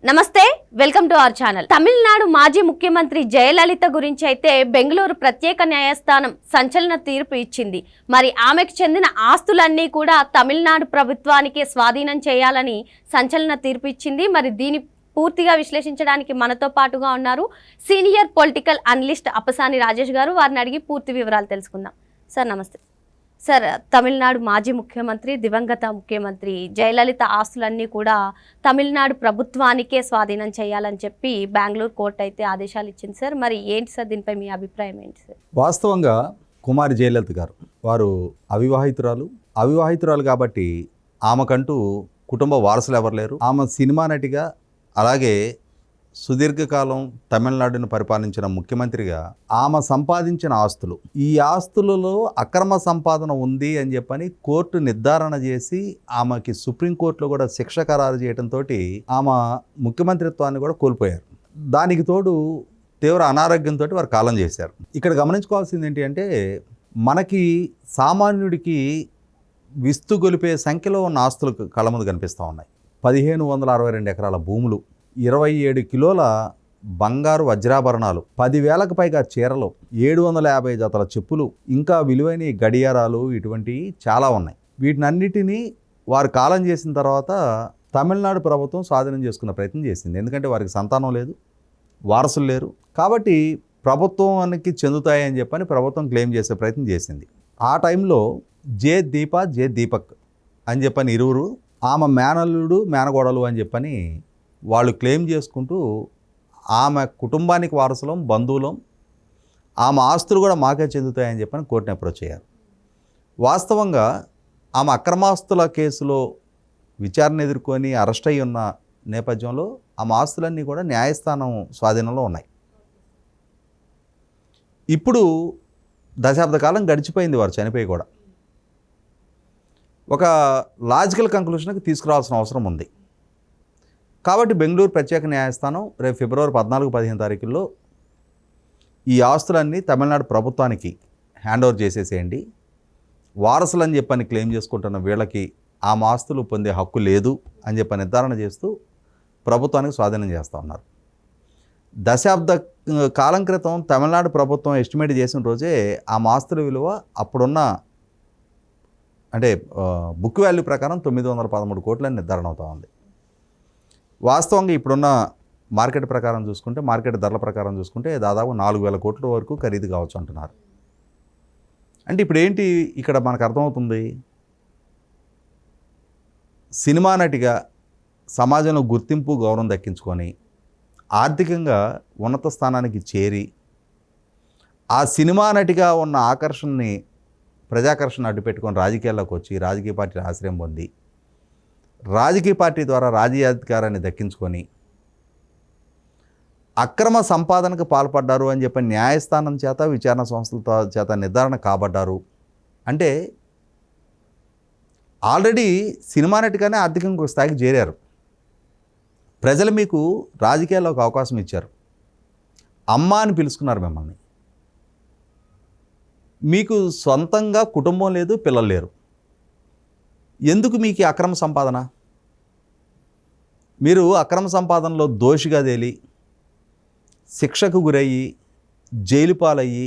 నమస్తే, welcome to our channel. Tamil Nadu మాజీ ముఖ్యమంత్రి జయలలిత గురించి అయితే బెంగళూరు ప్రత్యేక న్యాయస్థానం సంచలన తీర్పు ఇచ్చింది. మరి ఆమెకు చెందిన ఆస్తులన్నీ కూడా తమిళనాడు ప్రభుత్వానికి స్వాధీనం చేయాలని సంచలన తీర్పు ఇచ్చింది. మరి దీని పూర్తిగా విశ్లేషించడానికి మనతో పాటుగా ఉన్నారు senior political analyst Appasani Rajesh గారు. వారిని అడిగి పూర్తి వివరాలు తెలుసుకుందాం. సార్ నమస్తే. సార్, తమిళనాడు మాజీ ముఖ్యమంత్రి, దివంగత ముఖ్యమంత్రి జయలలిత ఆస్తులన్నీ కూడా తమిళనాడు ప్రభుత్వానికే స్వాధీనం చేయాలని చెప్పి బెంగళూరు కోర్టు అయితే ఆదేశాలు ఇచ్చింది సార్. మరి ఏంటి సార్, దీనిపై మీ అభిప్రాయం ఏంటి సార్? వాస్తవంగా కుమారి జయలలిత గారు వారు అవివాహితురాలు కాబట్టి ఆమెకంటూ కుటుంబ వారసులు ఎవరు లేరు. ఆమె సినిమా నటిగా, అలాగే సుదీర్ఘకాలం తమిళనాడును పరిపాలించిన ముఖ్యమంత్రిగా ఆమె సంపాదించిన ఆస్తులు, ఈ ఆస్తులలో అక్రమ సంపాదన ఉంది అని చెప్పని కోర్టు నిర్ధారణ చేసి ఆమెకి సుప్రీంకోర్టులో కూడా శిక్ష ఖరారు చేయడంతో ఆమె ముఖ్యమంత్రిత్వాన్ని కూడా కోల్పోయారు. దానికి తోడు తీవ్ర అనారోగ్యంతో వారు కాలం చేశారు. ఇక్కడ గమనించుకోవాల్సింది ఏంటి అంటే, మనకి సామాన్యుడికి విస్తు గొలిపే సంఖ్యలో ఉన్న ఆస్తులు కళ్ళ ముందు కనిపిస్తూ ఉన్నాయి. 1562 ఎకరాల భూములు, 27 కిలోల బంగారు వజ్రాభరణాలు, 10,000కు పైగా చీరలు, 750 జతల చెప్పులు, ఇంకా విలువైన గడియారాలు, ఇటువంటివి చాలా ఉన్నాయి. వీటినన్నిటినీ వారు కాలం చేసిన తర్వాత తమిళనాడు ప్రభుత్వం స్వాధీనం చేసుకున్న ప్రయత్నం చేసింది. ఎందుకంటే వారికి సంతానం లేదు, వారసులు లేరు. కాబట్టి ప్రభుత్వానికి చెందుతాయని చెప్పని ప్రభుత్వం క్లెయిమ్ చేసే ప్రయత్నం చేసింది. ఆ టైంలో జే దీపక్ అని చెప్పని ఇరువురు, ఆమె మేనల్లుడు మేనగోడలు అని చెప్పని వాళ్ళు క్లెయిమ్ చేసుకుంటూ ఆమె కుటుంబానికి వారసులం, బంధువులం, ఆమె ఆస్తులు కూడా మాకే చెందుతాయని చెప్పని కోర్టుని అప్రోచ్ అయ్యారు. వాస్తవంగా ఆమె అక్రమాస్తుల కేసులో విచారణ ఎదుర్కొని అరెస్ట్ అయి ఉన్న నేపథ్యంలో ఆమె ఆస్తులన్నీ కూడా న్యాయస్థానం స్వాధీనంలో ఉన్నాయి. ఇప్పుడు దశాబ్ద కాలం గడిచిపోయింది, వారు చనిపోయి కూడా. ఒక లాజికల్ కంక్లూషన్కి తీసుకురావాల్సిన అవసరం ఉంది. కాబట్టి బెంగళూరు ప్రత్యేక న్యాయస్థానం రేపు ఫిబ్రవరి 14-15 తారీఖుల్లో ఈ ఆస్తులన్నీ తమిళనాడు ప్రభుత్వానికి హ్యాండ్ ఓవర్ చేసేసేయండి, వారసులని చెప్పని క్లెయిమ్ చేసుకుంటున్న వీళ్ళకి ఆ ఆస్తులు పొందే హక్కు లేదు అని చెప్పి నిర్ధారణ చేస్తూ ప్రభుత్వానికి స్వాధీనం చేస్తూ ఉన్నారు. దశాబ్ద కాలం క్రితం తమిళనాడు ప్రభుత్వం ఎస్టిమేట్ చేసిన రోజే ఆ ఆస్తుల విలువ అప్పుడున్న అంటే బుక్ వాల్యూ ప్రకారం 913 కోట్లని నిర్ధారణ అవుతూ ఉంది. వాస్తవంగా ఇప్పుడున్న మార్కెట్ ప్రకారం చూసుకుంటే, మార్కెట్ ధరల ప్రకారం చూసుకుంటే దాదాపు 4,000 కోట్ల వరకు ఖరీదు కావచ్చు అంటున్నారు. అంటే ఇప్పుడు ఏంటి ఇక్కడ మనకు అర్థమవుతుంది, సినిమా నటిగా సమాజంలో గుర్తింపు, గౌరవం దక్కించుకొని ఆర్థికంగా ఉన్నత స్థానానికి చేరి ఆ సినిమా నటిగా ఉన్న ఆకర్షణని, ప్రజాకర్షణ అడ్డుపెట్టుకొని రాజకీయాల్లోకి వచ్చి రాజకీయ పార్టీ ఆశ్రయం పొంది రాజకీయ పార్టీ ద్వారా రాజకీయాధికారాన్ని దక్కించుకొని అక్రమ సంపాదనకు పాల్పడ్డారు అని చెప్పి న్యాయస్థానం చేత, విచారణ సంస్థల చేత నిర్ధారణ కాబడ్డారు అంటే ఆల్రెడీ సినిమా నటిగానే ఆర్థికంగా ఒక స్థాయికి చేరారు. ప్రజలు మీకు రాజకీయాల్లో ఒక అవకాశం ఇచ్చారు, అమ్మ అని పిలుచుకున్నారు మిమ్మల్ని. మీకు సొంతంగా కుటుంబం లేదు, పిల్లలు లేరు. ఎందుకు మీకు ఈ అక్రమ సంపాదన? మీరు అక్రమ సంపాదనలో దోషిగా తేలి శిక్షకు గురయ్యి జైలు పాలయ్యి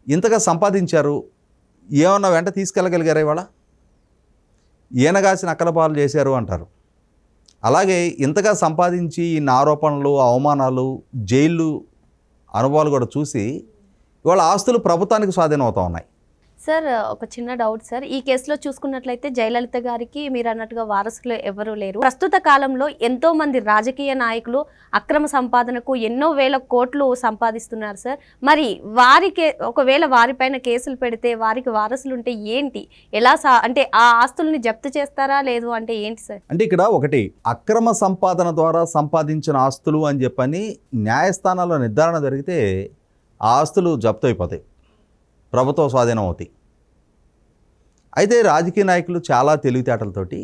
ఇంతగా సంపాదించారు, ఏమన్నా వెంట తీసుకెళ్ళగలిగారా? ఇవాళ ఈనగాసిన అక్కల పాలు చేశారు అంటారు. అలాగే ఇంతగా సంపాదించి ఇన్ని ఆరోపణలు, అవమానాలు, జైలు అనుభవాలు కూడా చూసి ఇవాళ ఆస్తులు ప్రభుత్వానికి స్వాధీనం అవుతూ ఉన్నాయి. సార్, ఒక చిన్న డౌట్ సార్. ఈ కేసులో చూసుకున్నట్లయితే జయలలిత గారికి మీరు అన్నట్టుగా వారసులు ఎవరూ లేరు. ప్రస్తుత కాలంలో ఎంతో మంది రాజకీయ నాయకులు అక్రమ సంపాదనకు ఎన్నో వేల కోట్లు సంపాదిస్తున్నారు సార్. మరి వారికి ఒకవేళ వారిపైన కేసులు పెడితే వారికి వారసులు ఉంటే ఏంటి, ఎలా అంటే ఆ ఆస్తుల్ని జప్తు చేస్తారా లేదు అంటే ఏంటి సార్? అంటే ఇక్కడ ఒకటి, అక్రమ సంపాదన ద్వారా సంపాదించిన ఆస్తులు అని చెప్పని న్యాయస్థానాల్లో నిర్ధారణ జరిగితే ఆ ఆస్తులు జప్తు అయిపోతాయి, ప్రభుత్వ స్వాధీనం అవుతాయి. అయితే రాజకీయ నాయకులు చాలా తెలివితేటలతోటి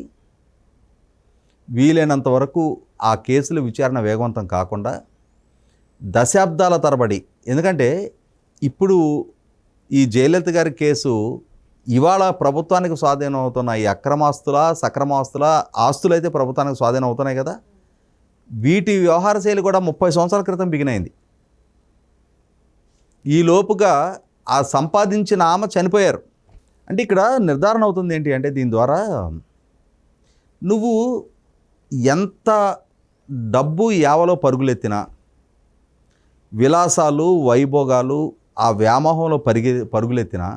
వీలైనంత వరకు ఆ కేసుల విచారణ వేగవంతం కాకుండా దశాబ్దాల తరబడి, ఎందుకంటే ఇప్పుడు ఈ జయలలిత గారి కేసు ఇవాళ ప్రభుత్వానికి స్వాధీనం అవుతున్న ఈ అక్రమాస్తుల, సక్రమాస్తుల ఆస్తులు అయితే ప్రభుత్వానికి స్వాధీనం అవుతున్నాయి కదా. వీటి వ్యవహార శైలి కూడా 30 సంవత్సరాల క్రితం బిగినైంది. ఈ లోపుగా ఆ సంపాదించిన ఆమె చనిపోయారు. అంటే ఇక్కడ నిర్ధారణ అవుతుంది ఏంటి అంటే, దీని ద్వారా నువ్వు ఎంత డబ్బు యావలో పరుగులెత్తినా, విలాసాలు వైభోగాలు ఆ వ్యామోహంలో పరుగులెత్తినా,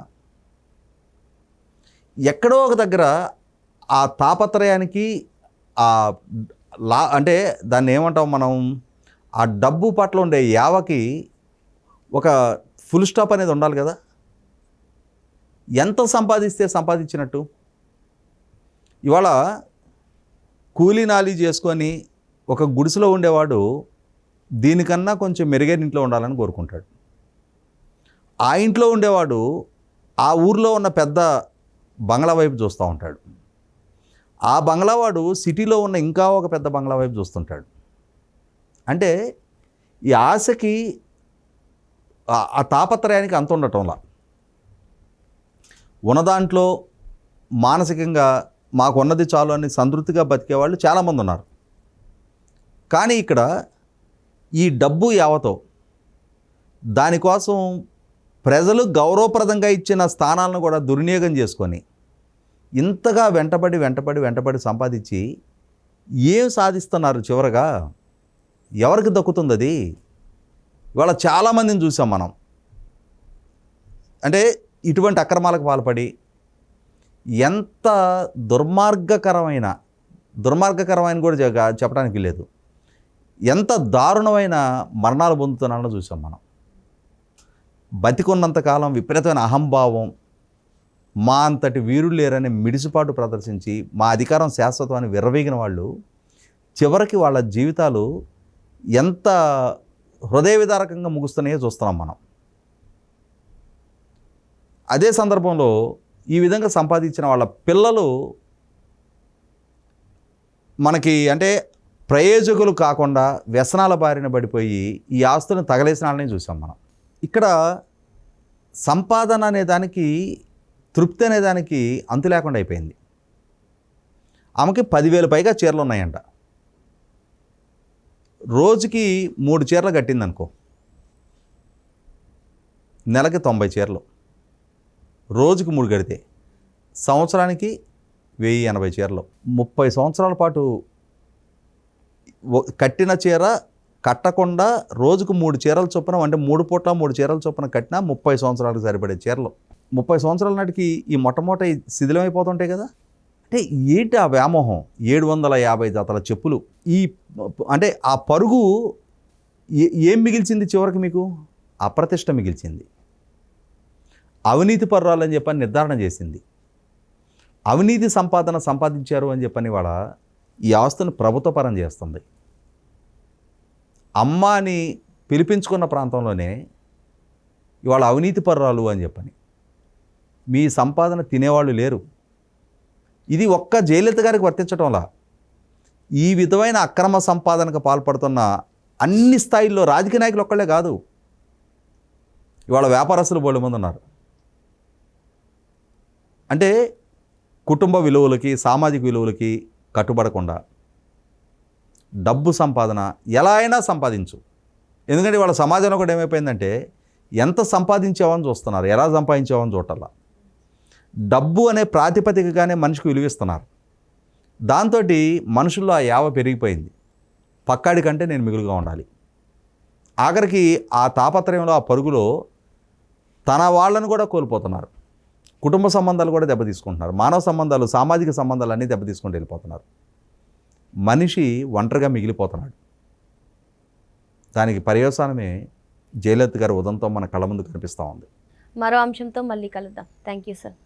ఎక్కడో ఒక దగ్గర ఆ తాపత్రయానికి అంటే దాన్ని ఏమంటాం మనం, ఆ డబ్బు పట్ల ఉండే యావకి ఒక ఫుల్ స్టాప్ అనేది ఉండాలి కదా. ఎంత సంపాదిస్తే సంపాదించినట్టు? ఇవాళ కూలీ నాలి చేసుకొని ఒక గుడిసెలో ఉండేవాడు దీనికన్నా కొంచెం మెరుగైన ఇంట్లో ఉండాలని కోరుకుంటాడు. ఆ ఇంట్లో ఉండేవాడు ఆ ఊర్లో ఉన్న పెద్ద బంగ్లా వైపు చూస్తూ ఉంటాడు. ఆ బంగ్లావాడు సిటీలో ఉన్న ఇంకా ఒక పెద్ద బంగ్లా వైపు చూస్తుంటాడు. అంటే ఈ ఆశకి ఆ తాపత్రయానికి అంత ఉండటంలా ఉన్నదాంట్లో మానసికంగా మాకున్నది చాలు అని సంతృప్తిగా బతికేవాళ్ళు చాలామంది ఉన్నారు. కానీ ఇక్కడ ఈ డబ్బు యావతో దానికోసం ప్రజలు గౌరవప్రదంగా ఇచ్చిన స్థానాలను కూడా దుర్వినియోగం చేసుకొని ఇంతగా వెంటబడి సంపాదించి ఏం సాధిస్తున్నారు? చివరగా ఎవరికి దక్కుతుంది అది? ఇవాళ చాలామందిని చూసాం మనం. అంటే ఇటువంటి అక్రమాలకు పాల్పడి ఎంత దుర్మార్గకరమైన కూడా చెప్పడానికి లేదు, ఎంత దారుణమైన మరణాలు పొందుతున్నారో చూసాం మనం. బతికున్నంతకాలం విపరీతమైన అహంభావం, మా అంతటి వీరులు లేరని మిడిసిపాటు ప్రదర్శించి మా అధికారం శాశ్వతం అని విర్రవీగిన వాళ్ళు చివరికి వాళ్ళ జీవితాలు ఎంత హృదయ విదారకంగా ముగుస్తున్నాయో చూస్తున్నాం మనం. అదే సందర్భంలో ఈ విధంగా సంపాదించిన వాళ్ళ పిల్లలు మనకి అంటే ప్రయోజకులు కాకుండా వ్యసనాల బారిన పడిపోయి ఈ ఆస్తులను తగలేసిన వాళ్ళని చూసాం మనం. ఇక్కడ సంపాదన అనేదానికి, తృప్తి అనేదానికి అంతు లేకుండా అయిపోయింది. ఆమెకి 10,000 పైగా చీరలు ఉన్నాయంట. రోజుకి 3 చీరలు కట్టిందనుకో, నెలకి 90 చీరలు. రోజుకి 3 కడితే సంవత్సరానికి 1080 చీరలు. 30 సంవత్సరాల పాటు కట్టిన చీర కట్టకుండా రోజుకు 3 చీరల చొప్పున, అంటే 3 పూట్ల 3 చీరల చొప్పున కట్టినా 30 సంవత్సరాలకు సరిపడే చీరలు. 30 సంవత్సరాల నాటికి ఈ మొట్టమొదటి శిథిలమైపోతుంటాయి కదా. అంటే ఏంటి ఆ వ్యామోహం? 750 జతల చెప్పులు. అంటే ఆ పరుగు ఏం మిగిల్చింది చివరికి? మీకు అప్రతిష్ట మిగిల్చింది. అవినీతి పరురాలని చెప్పని నిర్ధారణ చేసింది. అవినీతి సంపాదించారు అని చెప్పని వాళ్ళ ఈ ఆస్తును ప్రభుత్వ పరం చేస్తుంది. అమ్మ అని పిలిపించుకున్న ప్రాంతంలోనే ఇవాళ అవినీతి పరురాలు అని చెప్పని మీ సంపాదన తినేవాళ్ళు లేరు. ఇది ఒక్క జయలలిత గారికి వర్తించటంలా, ఈ విధమైన అక్రమ సంపాదనకు పాల్పడుతున్న అన్ని స్థాయిల్లో రాజకీయ నాయకులు ఒక్కళ్ళే కాదు, ఇవాళ వ్యాపారస్తులు బోళ్ళ మంది ఉన్నారు. అంటే కుటుంబ విలువలకి, సామాజిక విలువలకి కట్టుబడకుండా డబ్బు సంపాదన ఎలా అయినా సంపాదించు. ఎందుకంటే వాళ్ళ సమాజంలో కూడా ఏమైపోయిందంటే ఎంత సంపాదించావని చూస్తున్నారు, ఎలా సంపాదించావని చూడాల. డబ్బు అనే ప్రాతిపదికగానే మనిషికి విలువిస్తున్నారు. దాంతో మనుషుల్లో ఆ యావ పెరిగిపోయింది. పక్కాడి కంటే నేను మిగులుగా ఉండాలి. ఆఖరికి ఆ తాపత్రయంలో, ఆ పరుగులో తన వాళ్ళను కూడా కోల్పోతున్నారు. కుటుంబ సంబంధాలు కూడా దెబ్బతీసుకుంటున్నారు. మానవ సంబంధాలు, సామాజిక సంబంధాలు అన్నీ దెబ్బతీసుకుంటూ వెళ్ళిపోతున్నారు. మనిషి ఒంటరిగా మిగిలిపోతున్నాడు. దానికి పర్యవసానమే జయలలిత గారి ఉదంతం మన కళ్ళ ముందు కనిపిస్తూ ఉంది. మరో అంశంతో మళ్ళీ కలుద్దాం. Thank you sir.